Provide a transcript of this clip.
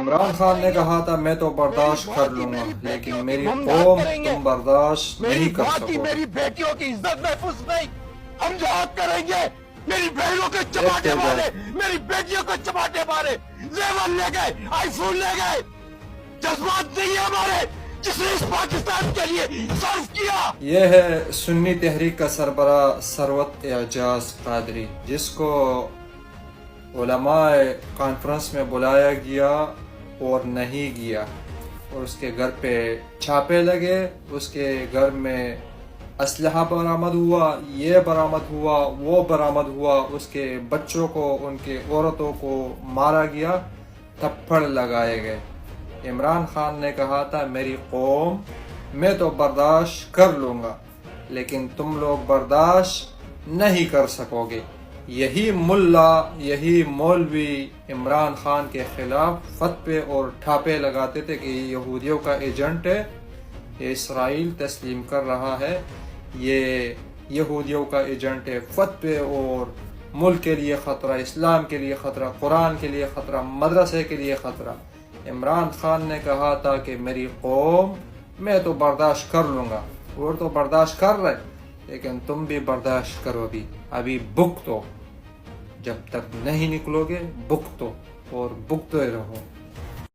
عمران خان نے کہا تھا میں تو برداشت کر لوں گا لیکن میری قوم تم برداشت نہیں کر سکو. میری بیٹیوں کی عزت محفوظ نہیں. ہم جہاد کریں گے. میری بہنوں کو چپاٹے مارے, میری بیٹیوں کو چپاٹے مارے, زیور لے گئے, آئی فون لے گئے. جذبات نہیں ہے ہمارے جس نے اس پاکستان کے لیے صرف کیا. یہ ہے سنی تحریک کا سربراہ ثروت اعجاز قادری, جس کو علماء کانفرنس میں بلایا گیا اور نہیں گیا, اور اس کے گھر پہ چھاپے لگے, اس کے گھر میں اسلحہ برآمد ہوا, یہ برآمد ہوا, وہ برآمد ہوا, اس کے بچوں کو, ان کے عورتوں کو مارا گیا, تھپڑ لگائے گئے. عمران خان نے کہا تھا میری قوم میں تو برداشت کر لوں گا لیکن تم لوگ برداشت نہیں کر سکو گے. یہی ملا, یہی مولوی عمران خان کے خلاف فتوے اور ٹھاپے لگاتے تھے کہ یہ یہودیوں کا ایجنٹ ہے, یہ اسرائیل تسلیم کر رہا ہے, یہ یہودیوں کا ایجنٹ ہے. فتوے اور ملک کے لیے خطرہ, اسلام کے لیے خطرہ, قرآن کے لیے خطرہ, مدرسے کے لیے خطرہ. عمران خان نے کہا تھا کہ میری قوم میں تو برداشت کر لوں گا, وہ تو برداشت کر رہے لیکن تم بھی برداشت کرو, ابھی بھگتو, جب تک نہیں نکلو گے بھگتو اور بھگتے رہو.